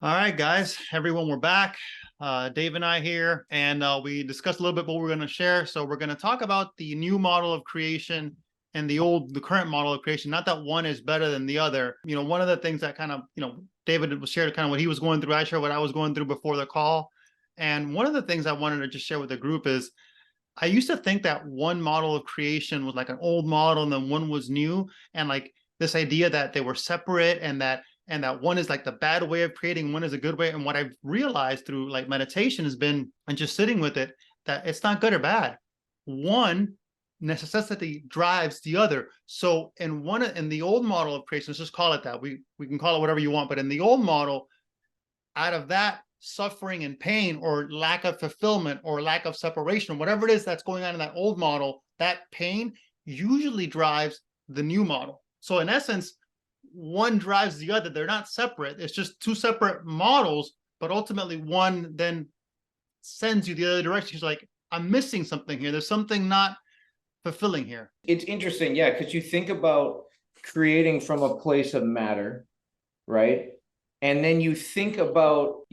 All right, guys, everyone, we're back. Dave and I here, and we discussed a little bit what we're going to share. So we're going to talk about the new model of creation and the current model of creation. Not that one is better than the other. One of the things that kind of, David was shared kind of what he was going through. I shared what I was going through before the call. And one of the things I wanted to just share with the group is I used to think that one model of creation was like an old model and then one was new. And like this idea that they were separate and that one is like the bad way of creating, one is a good way. And what I've realized through like meditation has been, and just sitting with it, that it's not good or bad. One necessity drives the other. So in the old model of creation, let's just call it that. We can call it whatever you want, but in the old model, out of that suffering and pain or lack of fulfillment or lack of separation, whatever it is that's going on in that old model, that pain usually drives the new model. So in essence, one drives the other. They're not separate. It's just two separate models, but ultimately one then sends you the other direction. She's like, I'm missing something here. There's something not fulfilling here. It's interesting, yeah, because you think about creating from a place of matter, right? And then you think about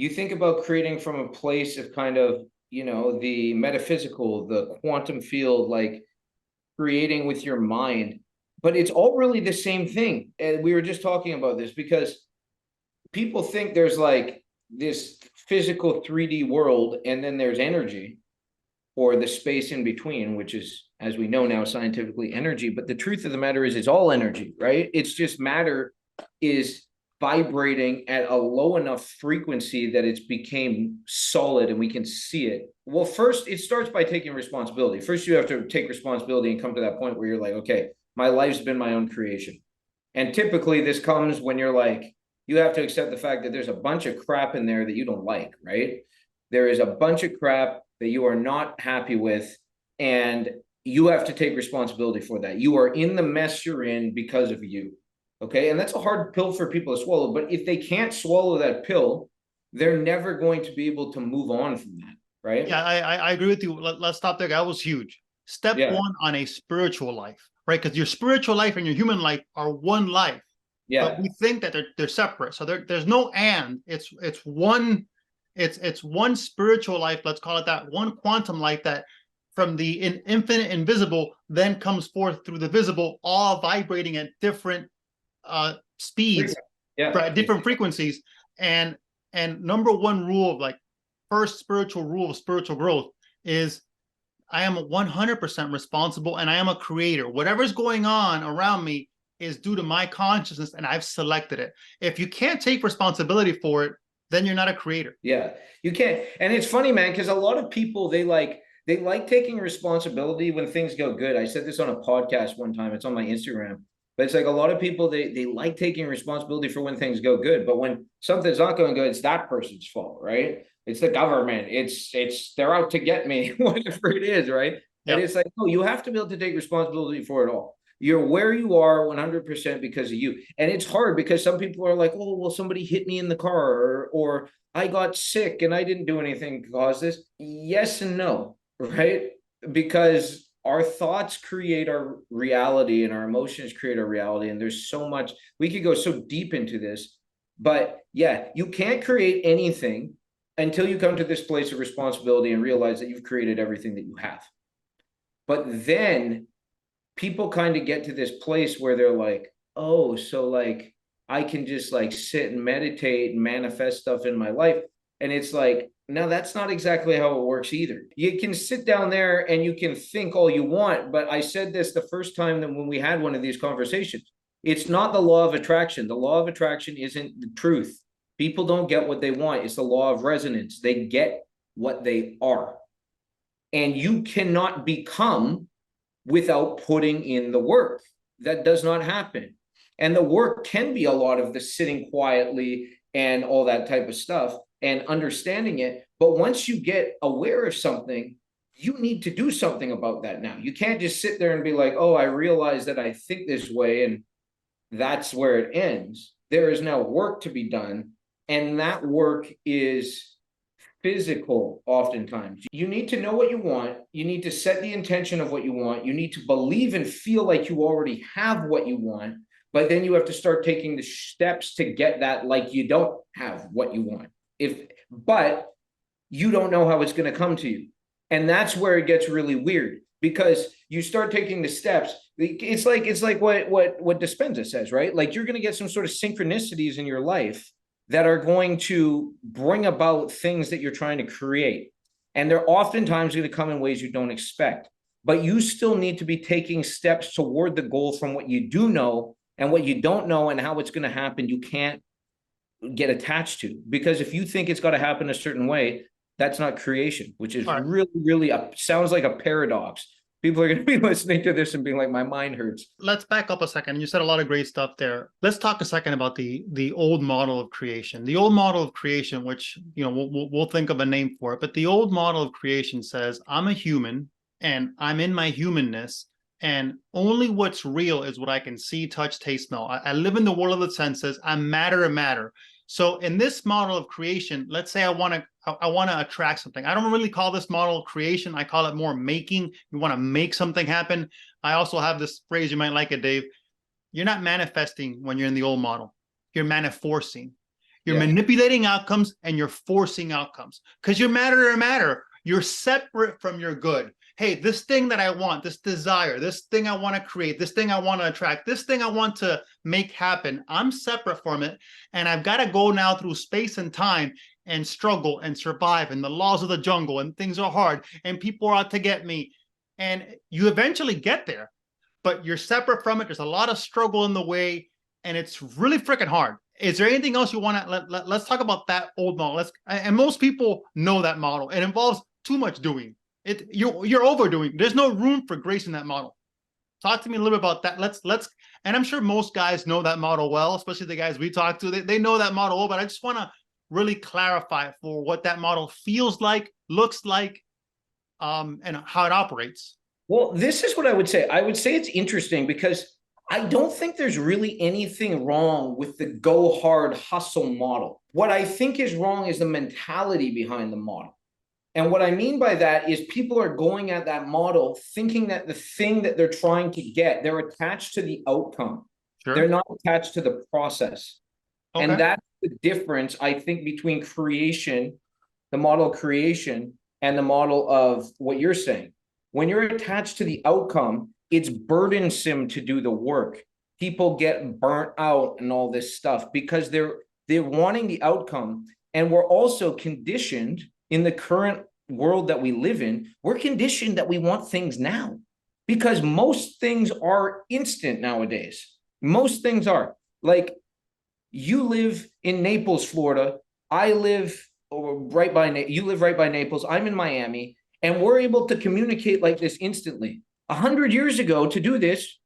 creating from a place of kind of, the metaphysical, the quantum field, like creating with your mind. But it's all really the same thing. And we were just talking about this because people think there's like this physical 3D world and then there's energy or the space in between, which is, as we know now, scientifically energy. But the truth of the matter is it's all energy, right? It's just matter is vibrating at a low enough frequency that it's became solid and we can see it. Well, first, it starts by taking responsibility. First, you have to take responsibility and come to that point where you're like, okay, my life's been my own creation. And typically this comes when you're like, you have to accept the fact that there's a bunch of crap in there that you don't like, right? There is a bunch of crap that you are not happy with, and you have to take responsibility for that. You are in the mess you're in because of you. Okay. And that's a hard pill for people to swallow. But if they can't swallow that pill, they're never going to be able to move on from that. Right. Yeah, I agree with you. Let's stop there. That was huge. Step Yeah. one on a spiritual life, right? Because your spiritual life and your human life are one life, but Yeah. we think that they're separate. So there's no and. It's one. It's one spiritual life. Let's call it that. One quantum life that from the infinite invisible then comes forth through the visible, all vibrating at different speeds, Yeah. different frequencies. And number one rule of like first spiritual rule of spiritual growth is I am 100% responsible and I am a creator. Whatever's going on around me is due to my consciousness and I've selected it. If you can't take responsibility for it, then you're not a creator. Yeah, you can't. And it's funny, man, because a lot of people they like taking responsibility when things go good. I said this on a podcast one time. It's on my Instagram. But it's like a lot of people they like taking responsibility for when things go good, but when something's not going good, it's that person's fault, right? It's the government. It's they're out to get me, whatever it is, right? And Yep. it's like, no, you have to be able to take responsibility for it all. You're where you are 100% because of you. And it's hard because some people are like, oh, well, somebody hit me in the car, or I got sick and I didn't do anything to cause this. Yes and no, right? Because our thoughts create our reality and our emotions create our reality. And there's so much, we could go so deep into this. But yeah, you can't create anything until you come to this place of responsibility and realize that you've created everything that you have. But then people kind of get to this place where they're like, oh, so like I can just like sit and meditate and manifest stuff in my life. And it's like, no, that's not exactly how it works either. You can sit down there and you can think all you want. But I said this the first time that when we had one of these conversations, it's not the law of attraction. The law of attraction isn't the truth. People don't get what they want. It's the law of resonance. They get what they are. And you cannot become without putting in the work. That does not happen. And the work can be a lot of the sitting quietly and all that type of stuff and understanding it. But once you get aware of something, you need to do something about that now. You can't just sit there and be like, oh, I realize that I think this way and that's where it ends. There is now work to be done. And that work is physical oftentimes. You need to know what you want. You need to set the intention of what you want. You need to believe and feel like you already have what you want. but then you have to start taking the steps to get that, like you don't have what you want. But you don't know how it's going to come to you. And that's where it gets really weird, because you start taking the steps. It's like what Dispenza says, right? Like you're going to get some sort of synchronicities in your life that are going to bring about things that you're trying to create. And they're oftentimes going to come in ways you don't expect. But you still need to be taking steps toward the goal from what you do know, and what you don't know and how it's going to happen, you can't get attached to. Because if you think it's got to happen a certain way, that's not creation, which is really sounds like a paradox. People are going to be listening to this and being like, my mind hurts. Let's back up a second. You said a lot of great stuff there. Let's talk a second about the old model of creation. The old model of creation, which, you know, we'll think of a name for it, but the old model of creation says, I'm a human and I'm in my humanness, and only what's real is what I can see, touch, taste, smell. I live in the world of the senses. I'm matter and matter. So in this model of creation, let's say I want to attract something. I don't really call this model creation. I call it more making. You want to make something happen. I also have this phrase, you might like it, Dave. You're not manifesting when you're in the old model. You're manifesting. You're manipulating outcomes and you're forcing outcomes, because you're matter and matter. You're separate from your good. Hey, this thing that I want, this desire, this thing I want to create, this thing I want to attract, this thing I want to make happen, I'm separate from it. And I've got to go now through space and time and struggle and survive, and the laws of the jungle, and things are hard and people are out to get me. And you eventually get there, but you're separate from it. There's a lot of struggle in the way, and it's really freaking hard. Is there anything else you want to, let's talk about that old model. And most people know that model. It involves too much doing. You're overdoing. There's no room for grace in that model. Talk to me a little bit about that. Let's, and I'm sure most guys know that model well, especially the guys we talk to. They know that model well, but I just want to really clarify for what that model feels like, looks like, and how it operates. Well, this is what I would say. I would say it's interesting because I don't think there's really anything wrong with the go hard hustle model. What I think is wrong is the mentality behind the model. And what I mean by that is people are going at that model thinking that the thing that they're trying to get, they're attached to the outcome. Sure. They're not attached to the process. Okay. And that's the difference, I think, between creation, the model of creation, and the model of what you're saying. When you're attached to the outcome, it's burdensome to do the work. People get burnt out and all this stuff because they're wanting the outcome. And we're also conditioned in the current world that we live in, we're conditioned that we want things now, because most things are instant nowadays. Most things are. Like, you live in Naples, Florida. I live right by, you live right by Naples. I'm in Miami, and we're able to communicate like this instantly. 100 years ago, to do this,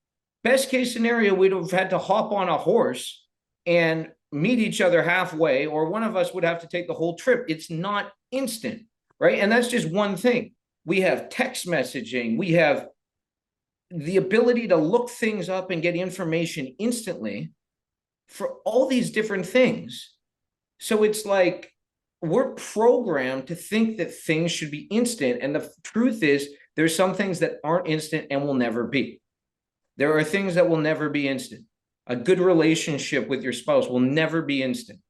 best case scenario, we'd have had to hop on a horse and meet each other halfway, or one of us would have to take the whole trip. It's not instant, right? And that's just one thing. We have text messaging. We have the ability to look things up and get information instantly for all these different things. So it's like we're programmed to think that things should be instant. And the truth is, there's some things that aren't instant and will never be. There are things that will never be instant. A good relationship with your spouse will never be instant.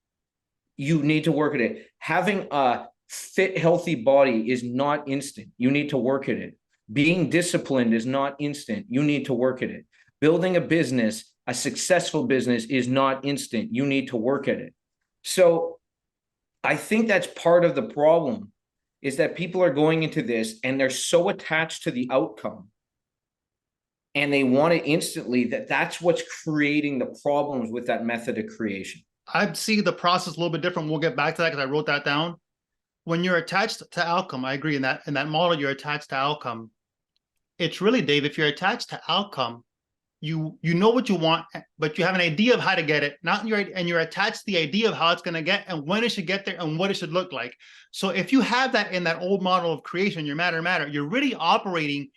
You need to work at it. Having a fit, healthy body is not instant. You need to work at it. Being disciplined is not instant. You need to work at it. Building a business, a successful business, is not instant. You need to work at it. So I think that's part of the problem, is that people are going into this and they're so attached to the outcome and they want it instantly, that's what's creating the problems with that method of creation. I see the process a little bit different. We'll get back to that because I wrote that down. When you're attached to outcome, I agree in that model, you're attached to outcome. It's really, Dave, if you're attached to outcome, you know what you want, but you have an idea of how to get it. And you're attached to the idea of how it's going to get and when it should get there and what it should look like. So if you have that in that old model of creation, your matter, you're really operating.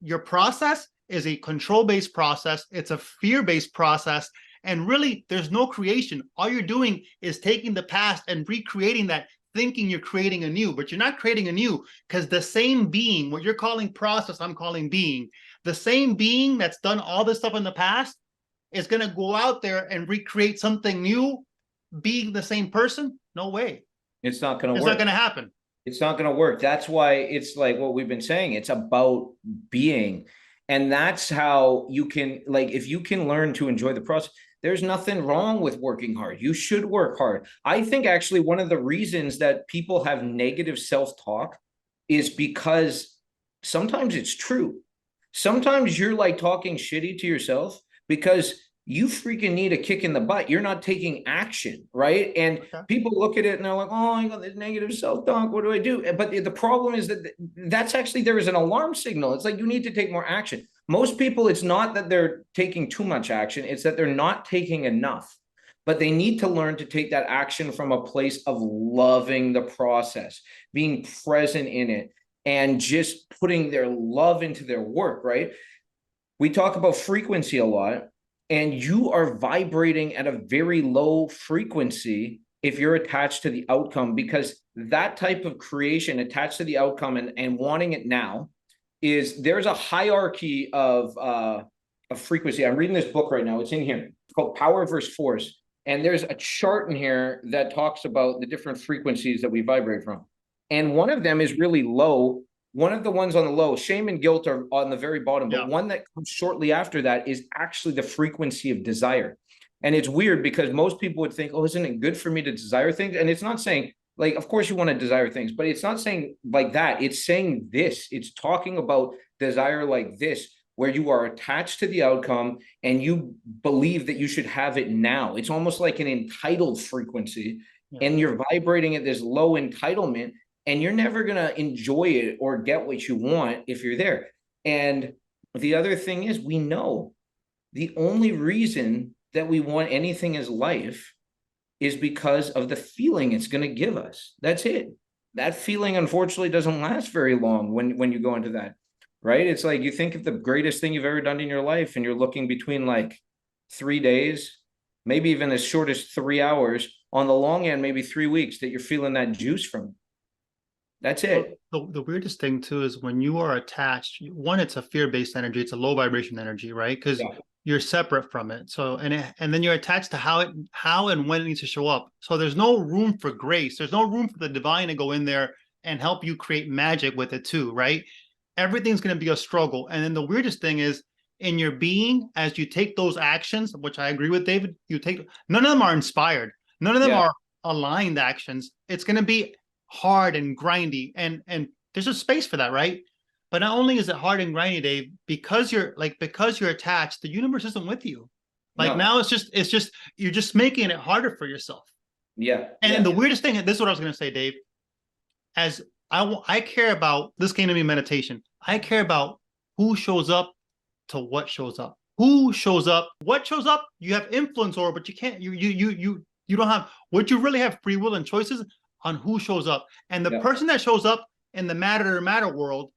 Your process is a control-based process. It's a fear-based process. And really, there's no creation. All you're doing is taking the past and recreating that, thinking you're creating a new, but you're not creating a new, because the same being, what you're calling process, I'm calling being. The same being that's done all this stuff in the past is going to go out there and recreate something new, being the same person. No way. It's not going to It's work. not going to happen. It's not going to work. That's why it's like what we've been saying. It's about being. And that's how you can, like, if you can learn to enjoy the process, there's nothing wrong with working hard. You should work hard. I think actually one of the reasons that people have negative self-talk is because sometimes it's true. Sometimes you're like talking shitty to yourself because you freaking need a kick in the butt. You're not taking action, right? And people look at it and they're like, oh, I got this negative self-talk. What do I do? But the problem is that that's actually, there is an alarm signal. It's like, you need to take more action. Most people, it's not that they're taking too much action. It's that they're not taking enough. But they need to learn to take that action from a place of loving the process, being present in it, and just putting their love into their work, right? We talk about frequency a lot, and you are vibrating at a very low frequency if you're attached to the outcome, because that type of creation attached to the outcome and wanting it now is, there's a hierarchy of frequency. I'm reading this book right now. It's in here. It's called Power versus Force. And there's a chart in here that talks about the different frequencies that we vibrate from. And one of them is really low. One of the ones on the low, shame and guilt, are on the very bottom. But one that comes shortly after that is actually the frequency of desire. And it's weird because most people would think, oh, isn't it good for me to desire things? And it's not saying, like, of course you want to desire things, but it's not saying like that. It's saying this. It's talking about desire like this, where you are attached to the outcome and you believe that you should have it now. It's almost like an entitled frequency, and you're vibrating at this low entitlement, and you're never going to enjoy it or get what you want if you're there. And the other thing is, we know the only reason that we want anything as life is because of the feeling it's going to give us. That's it. That feeling, unfortunately, doesn't last very long when you go into that, right? It's like, you think of the greatest thing you've ever done in your life, and you're looking between like 3 days, maybe even as short as 3 hours. On the long end, maybe 3 weeks that you're feeling that juice from. That's it. The weirdest thing too is when you are attached, one, it's a fear-based energy, it's a low vibration energy, right? Because you're separate from it. So and then you're attached to how and when it needs to show up. So there's no room for grace. There's no room for the divine to go in there and help you create magic with it too, right? Everything's going to be a struggle. And then the weirdest thing is, in your being, as you take those actions, which I agree with David, none of them are inspired. None of them are aligned actions. It's going to be hard and grindy, and there's a space for that, right? But not only is it hard and grindy, Dave, because you're attached, the universe isn't with you. Like, now it's just you're just making it harder for yourself. And the weirdest thing, this is what I was going to say, Dave, as I care about, this came to me in meditation, I care about who shows up to what shows up. Who shows up, what shows up, you have influence over, but you can't, you don't have, what you really have, free will and choices on who shows up. And the person that shows up in the matter world,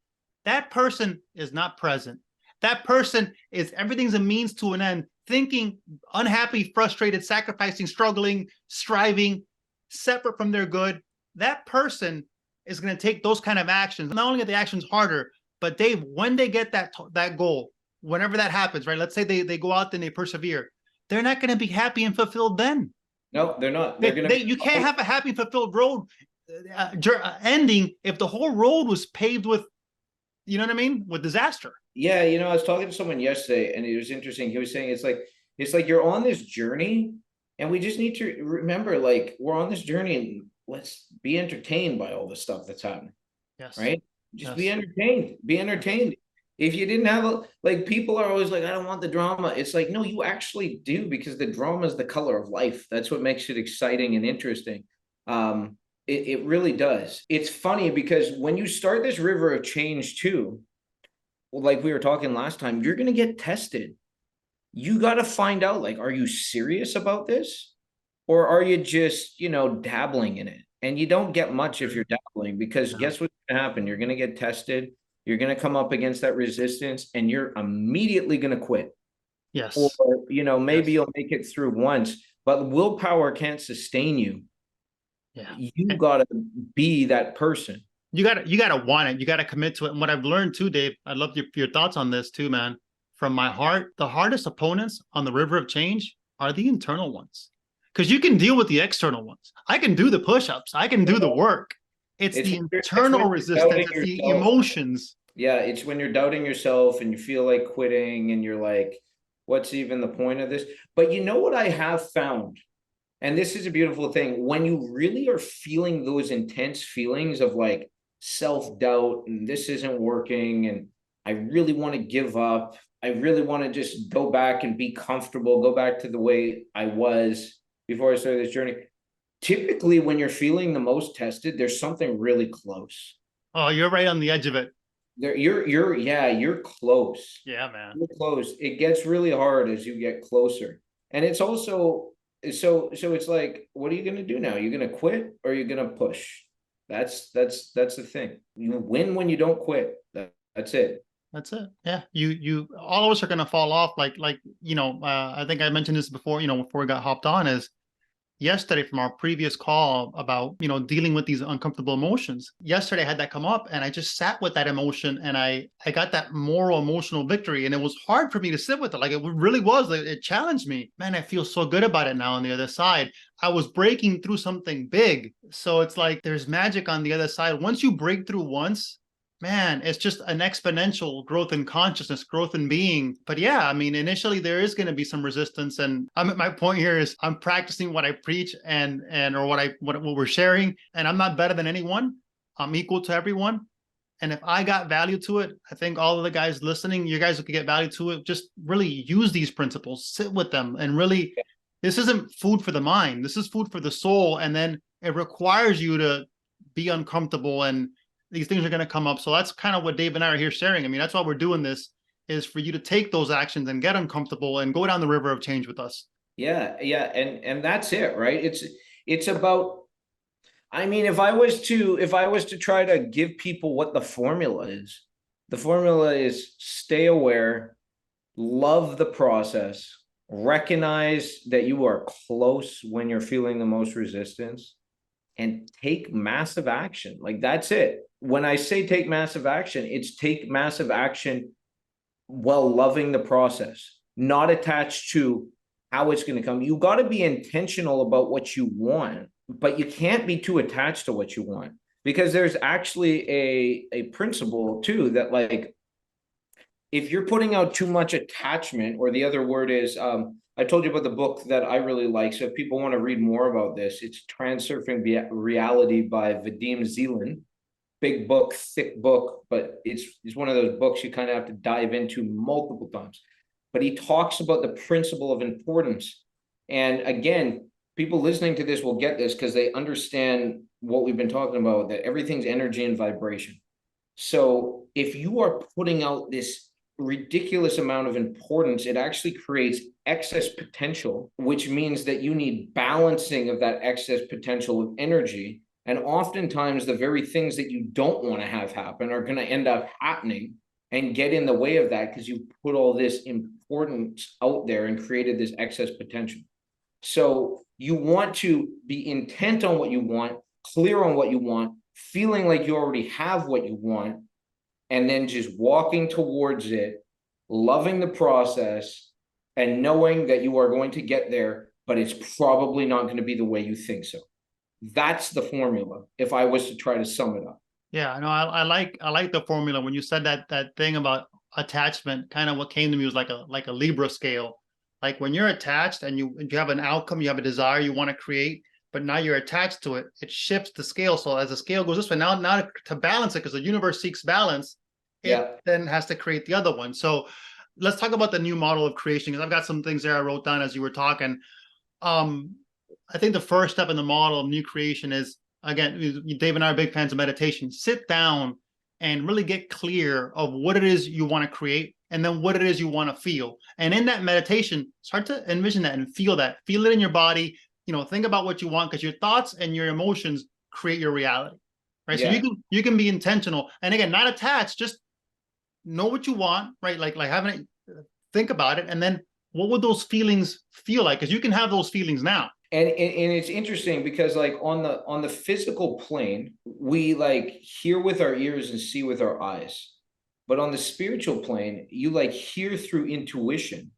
that person is not present. That person is, everything's a means to an end, thinking, unhappy, frustrated, sacrificing, struggling, striving, separate from their good. That person is going to take those kind of actions. Not only get the actions harder, but Dave, when they get that goal, whenever that happens, right? Let's say they go out and they persevere. They're not going to be happy and fulfilled then. No, they're not. You can't have a happy, fulfilled road ending if the whole road was paved with, you know what I mean, with disaster. Yeah, I was talking to someone yesterday, and it was interesting. He was saying it's like you're on this journey, and we just need to remember, like, we're on this journey, and let's be entertained by all the stuff that's happening. Yes. Right? Just be entertained. Be entertained. If you didn't have like, people are always like, I don't want the drama. It's like, no, you actually do, because the drama is the color of life. That's what makes it exciting and interesting. It really does. It's funny because when you start this river of change too, like we were talking last time, you're going to get tested. You got to find out, like, are you serious about this? Or are you just, dabbling in it? And you don't get much if you're dabbling, because guess what's going to happen? You're going to get tested. You're going to come up against that resistance, and you're immediately going to quit. Yes. Or, maybe you'll make it through once, but willpower can't sustain you. Yeah. You got to be that person. You got to want it. You got to commit to it. And what I've learned too, Dave, I love your thoughts on this too, man. from my heart, the hardest opponents on the river of change are the internal ones. Because you can deal with the external ones. I can do the push-ups. I can do the work. It's the It's when internal you're resistance. doubting It's the yourself. emotions. Yeah, it's when you're doubting yourself and you feel like quitting and you're like, what's even the point of this? But you know what I have found? And this is a beautiful thing. When you really are feeling those intense feelings of like self-doubt and this isn't working and I really want to give up. I really want to just go back and be comfortable, go back to the way I was before I started this journey. Typically, when you're feeling the most tested, there's something really close. Oh, you're right on the edge of it. You're close. Yeah, man. You're close. It gets really hard as you get closer. And it's also so it's like, what are you gonna do now? You're gonna quit or you're gonna push? That's the thing. You win when you don't quit. That's it. That's it. Yeah. All of us are going to fall off. I think I mentioned this before, before we got hopped on is yesterday from our previous call about, dealing with these uncomfortable emotions. Yesterday I had that come up and I just sat with that emotion and I got that moral emotional victory. And it was hard for me to sit with it. Like it really was, it challenged me. Man, I feel so good about it now on the other side. I was breaking through something big. So it's like there's magic on the other side. Once you break through once, man, it's just an exponential growth in consciousness, growth in being. But yeah, I mean, initially there is going to be some resistance, and my point here is I'm practicing what I preach and or what we're sharing, and I'm not better than anyone. I'm equal to everyone. And if I got value to it, I think all of the guys listening, you guys could get value to it. Just really use these principles, sit with them, and really, this isn't food for the mind. This is food for the soul, and then it requires you to be uncomfortable and these things are going to come up. So that's kind of what Dave and I are here sharing. I mean, that's why we're doing this is for you to take those actions and get uncomfortable and go down the river of change with us. Yeah, and that's it, right? It's about, I mean, if I was to try to give people what the formula is, the formula is stay aware, love the process, recognize that you are close when you're feeling the most resistance, and take massive action. Like that's it. When I say take massive action, it's take massive action while loving the process, not attached to how it's going to come. You got to be intentional about what you want, but you can't be too attached to what you want, because there's actually a principle too that, like, if you're putting out too much attachment, or the other word is, I told you about the book that I really like. So if people want to read more about this, it's Transurfing Reality by Vadim Zeland. Big book, thick book, but it's one of those books you kind of have to dive into multiple times. But he talks about the principle of importance. And again, people listening to this will get this because they understand what we've been talking about, that everything's energy and vibration. So if you are putting out this ridiculous amount of importance, it actually creates excess potential, which means that you need balancing of that excess potential of energy. And oftentimes the very things that you don't want to have happen are going to end up happening and get in the way of that, because you put all this importance out there and created this excess potential. So you want to be intent on what you want, clear on what you want, feeling like you already have what you want, and then just walking towards it, loving the process, and knowing that you are going to get there, but it's probably not going to be the way you think so. That's the formula, if I was to try to sum it up. Yeah, no, I like the formula. When you said that thing about attachment, kind of what came to me was like a Libra scale. Like when you're attached and you have an outcome, you have a desire you want to create, but now you're attached to it, it shifts the scale. So as the scale goes this way, now to balance it, because the universe seeks balance, it then has to create the other one. So let's talk about the new model of creation, because I've got some things there I wrote down as you were talking. I think the first step in the model of new creation is, again, Dave and I are big fans of meditation. Sit down and really get clear of what it is you want to create, and then what it is you want to feel. And in that meditation, start to envision that and feel that. Feel it in your body. Think about what you want, because your thoughts and your emotions create your reality, right? Yeah. So you can be intentional, and again, not attached. Just know what you want, right? Like having it, think about it, and then what would those feelings feel like? Because you can have those feelings now. And it's interesting because, like, on the physical plane, we like hear with our ears and see with our eyes. But on the spiritual plane, you like hear through intuition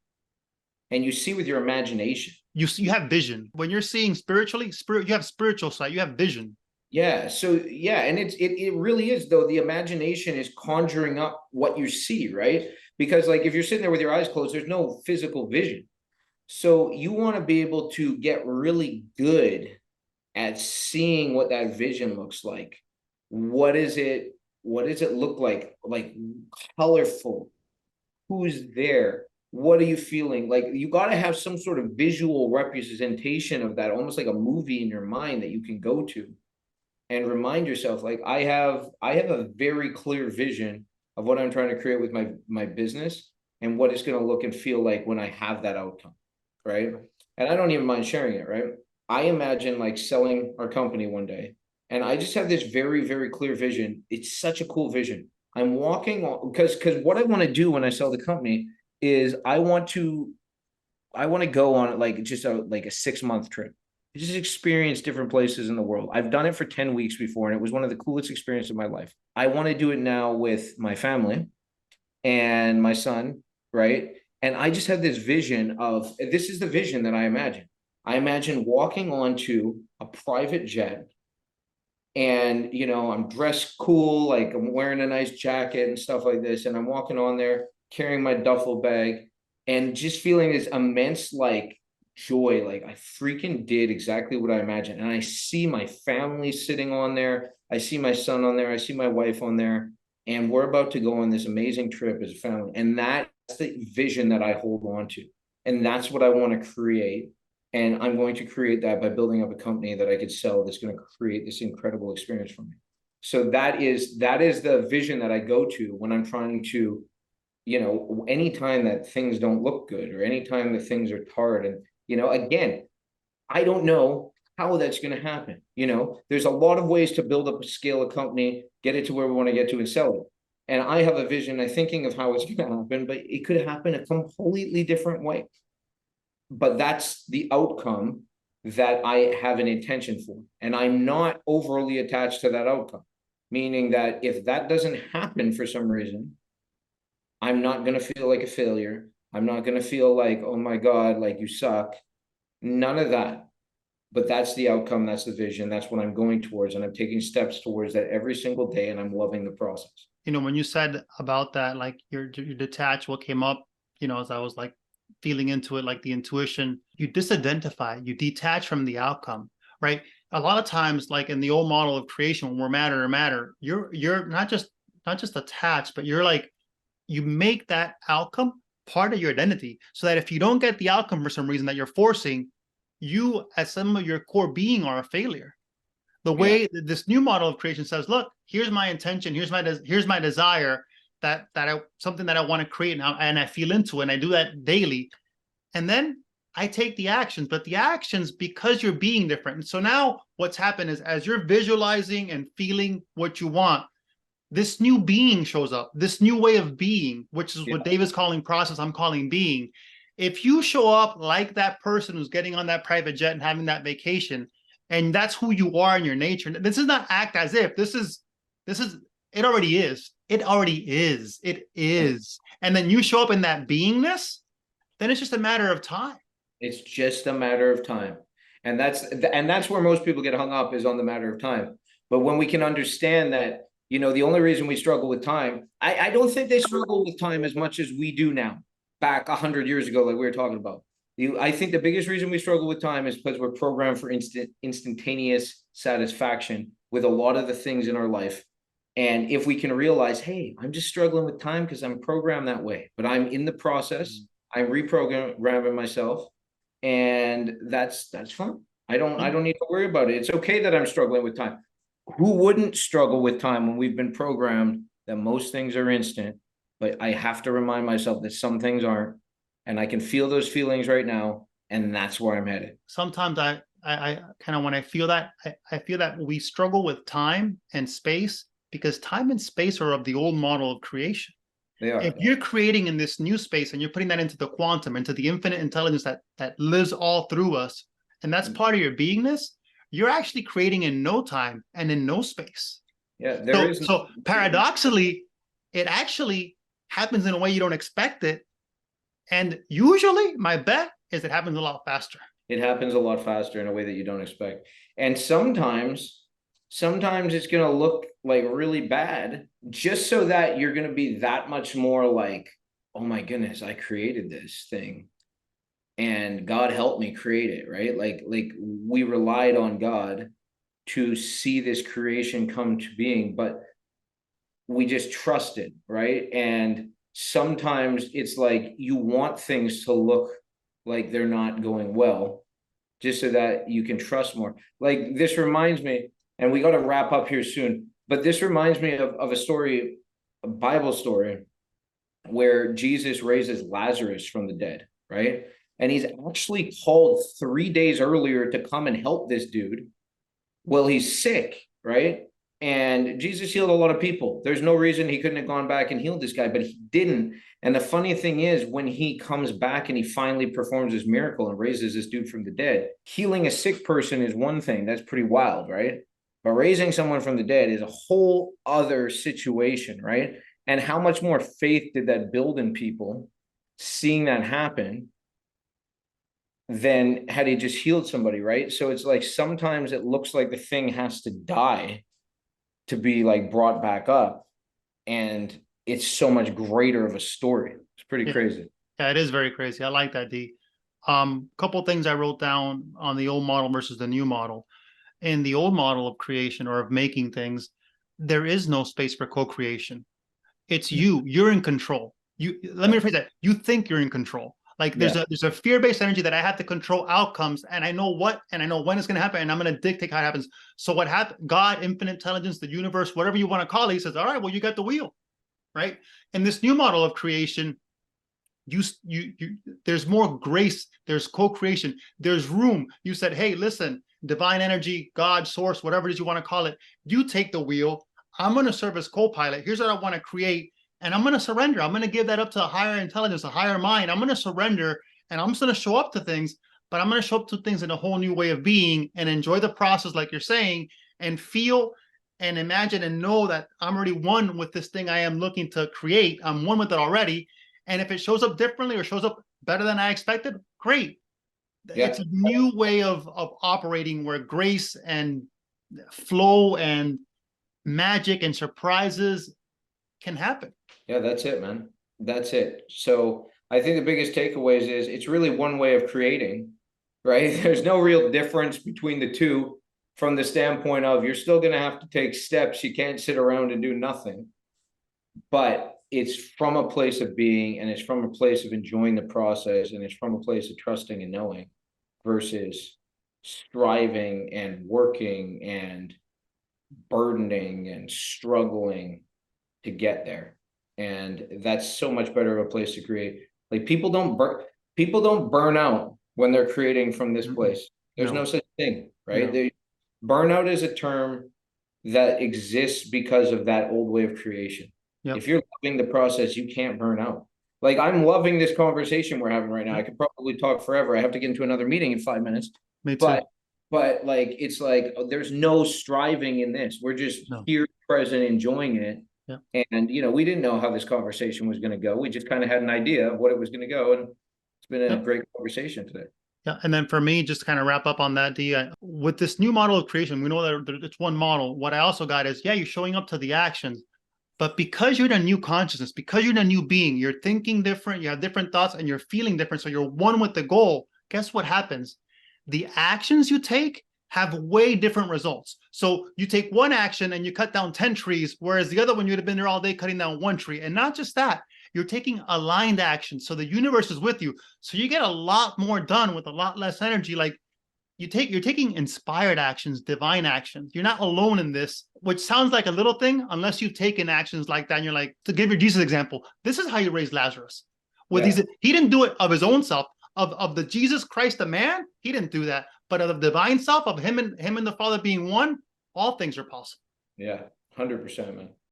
and you see with your imagination. You have vision. When you're seeing spiritually, you have spiritual sight, you have vision. Yeah. So yeah, and it really is though. The imagination is conjuring up what you see, right? Because like if you're sitting there with your eyes closed, there's no physical vision. So you want to be able to get really good at seeing what that vision looks like. What is it? What does it look like? Like colorful. Who's there? What are you feeling? Like you got to have some sort of visual representation of that, almost like a movie in your mind that you can go to and remind yourself, like I have a very clear vision of what I'm trying to create with my business and what it's going to look and feel like when I have that outcome, right? And I don't even mind sharing it, right? I imagine like selling our company one day, and I just have this very, very clear vision. It's such a cool vision. I'm walking on because what I want to do when I sell the company is I want to go on like just a 6 month trip. Just experience different places in the world. I've done it for 10 weeks before, and it was one of the coolest experiences of my life. I want to do it now with my family and my son, right? And I just have this vision of this is the vision that I imagine. I imagine walking onto a private jet and I'm dressed cool, like I'm wearing a nice jacket and stuff like this, and I'm walking on there carrying my duffel bag and just feeling this immense like joy, like I freaking did exactly what I imagined. And I see my family sitting on there, I see my son on there, I see my wife on there, and we're about to go on this amazing trip as a family. And that's the vision that I hold on to, and that's what I want to create. And I'm going to create that by building up a company that I could sell that's going to create this incredible experience for me. So that is the vision that I go to when I'm trying to, anytime that things don't look good or anytime that things are hard. And, again, I don't know how that's going to happen. There's a lot of ways to build up a scale a company, get it to where we want to get to and sell it. And I have a vision, I'm thinking of how it's going to happen, but it could happen a completely different way. But that's the outcome that I have an intention for. And I'm not overly attached to that outcome, meaning that if that doesn't happen for some reason, I'm not going to feel like a failure. I'm not going to feel like, oh my God, like you suck. None of that. But that's the outcome. That's the vision. That's what I'm going towards. And I'm taking steps towards that every single day. And I'm loving the process. When you said about that, like your detach, what came up, as I was like feeling into it, like the intuition, you disidentify, you detach from the outcome, right? A lot of times, like in the old model of creation, when we're matter, you're not just attached, but you're like, you make that outcome part of your identity, so that if you don't get the outcome for some reason that you're forcing, you as some of your core being are a failure. The way this new model of creation says, look, here's my intention, here's my desire, that something that I want to create now, and I feel into it, and I do that daily. And then I take the actions, but the actions, because you're being different. And so now what's happened is, as you're visualizing and feeling what you want, this new being shows up, this new way of being, which is what Dave is calling process, I'm calling being. If you show up like that person who's getting on that private jet and having that vacation, and that's who you are in your nature, this is not act as if, this is it already is. It already is. It is. And then you show up in that beingness, then it's just a matter of time. It's just a matter of time. And that's where most people get hung up, is on the matter of time. But when we can understand that, the only reason we struggle with time, I don't think they struggle with time as much as we do now, back 100 years ago, like we were talking about. I think the biggest reason we struggle with time is because we're programmed for instantaneous satisfaction with a lot of the things in our life. And if we can realize, hey, I'm just struggling with time because I'm programmed that way, but I'm in the process, I'm reprogramming myself, and that's fine. I don't need to worry about it. It's okay that I'm struggling with time. Who wouldn't struggle with time when we've been programmed that most things are instant? But I have to remind myself that some things aren't, and I can feel those feelings right now, and that's where I'm headed. Sometimes I kind of, when I feel that, I feel that we struggle with time and space because time and space are of the old model of creation. They are. If you're creating in this new space and you're putting that into the quantum, into the infinite intelligence that lives all through us, and that's part of your beingness, you're actually creating in no time and in no space. Yeah, So paradoxically, it actually happens in a way you don't expect it. And usually my bet is it happens a lot faster. It happens a lot faster in a way that you don't expect. And sometimes it's going to look like really bad just so that you're going to be that much more like, oh my goodness, I created this thing and God helped me create it, right? Like we relied on God to see this creation come to being, but we just trusted, right? And sometimes it's like you want things to look like they're not going well, just so that you can trust more. Like this reminds me, and we got to wrap up here soon, but this reminds me of a story, a Bible story, where Jesus raises Lazarus from the dead, right? And he's actually called 3 days earlier to come and help this dude. Well, he's sick, right? And Jesus healed a lot of people. There's no reason he couldn't have gone back and healed this guy, but he didn't. And the funny thing is, when he comes back and he finally performs his miracle and raises this dude from the dead, healing a sick person is one thing. That's pretty wild, right? But raising someone from the dead is a whole other situation, right? And how much more faith did that build in people seeing that happen than had he just healed somebody, right? So it's like sometimes it looks like the thing has to die to be like brought back up, and it's so much greater of a story. It's pretty crazy. Yeah, it is very crazy. I like that, D. Couple things I wrote down on the old model versus the new model. In the old model of creation or of making things, there is no space for co-creation. It's you. You're in control. Let me rephrase that. You think you're in control. Like there's a fear-based energy that I have to control outcomes, and I know what and I know when it's going to happen, and I'm going to dictate how it happens. So what happened? God, infinite intelligence, the universe, whatever you want to call it, he says, "All right, well, you got the wheel." Right? In this new model of creation, you there's more grace, there's co-creation, there's room. You said, hey, listen, divine energy, God, source, whatever it is you want to call it, you take the wheel. I'm going to serve as co-pilot. Here's what I want to create, and I'm going to surrender. I'm going to give that up to a higher intelligence, a higher mind. I'm going to surrender, and I'm just going to show up to things, but I'm going to show up to things in a whole new way of being and enjoy the process, like you're saying, and feel and imagine and know that I'm already one with this thing I am looking to create. I'm one with it already. And if it shows up differently or shows up better than I expected, great. Yeah. It's a new way of operating where grace and flow and magic and surprises can happen. Yeah, that's it, man. That's it. So I think the biggest takeaways is it's really one way of creating, right? There's no real difference between the two from the standpoint of you're still going to have to take steps. You can't sit around and do nothing. But it's from a place of being, and it's from a place of enjoying the process, and it's from a place of trusting and knowing versus striving and working and burdening and struggling to get there. And that's so much better of a place to create. Like people don't burn out when they're creating from this place. There's no such thing, right? Burnout is a term that exists because of that old way of creation. Yep. If you're loving the process, you can't burn out. Like I'm loving this conversation we're having right now. I could probably talk forever. I have to get into another meeting in 5 minutes. Me too. But like it's like there's no striving in this. We're just here, present, enjoying it. Yeah. And we didn't know how this conversation was going to go. We just kind of had an idea of what it was going to go, and it's been a great conversation today. Yeah, and then for me, just to kind of wrap up on that, D, with this new model of creation, we know that it's one model. What I also got is, you're showing up to the actions, but because you're in a new consciousness, because you're in a new being, you're thinking different, you have different thoughts, and you're feeling different, so you're one with the goal. Guess what happens? The actions you take have way different results. So you take one action and you cut down 10 trees, whereas the other one, you'd have been there all day cutting down one tree. And not just that, you're taking aligned action. So the universe is with you. So you get a lot more done with a lot less energy. Like you're taking inspired actions, divine actions. You're not alone in this, which sounds like a little thing, unless you've taken actions like that. And you're like, to give your Jesus example, this is how you raise Lazarus. With he didn't do it of his own self, of the Jesus Christ, the man, he didn't do that. But of the divine self, of him and the Father being one, all things are possible. Yeah, 100%, man.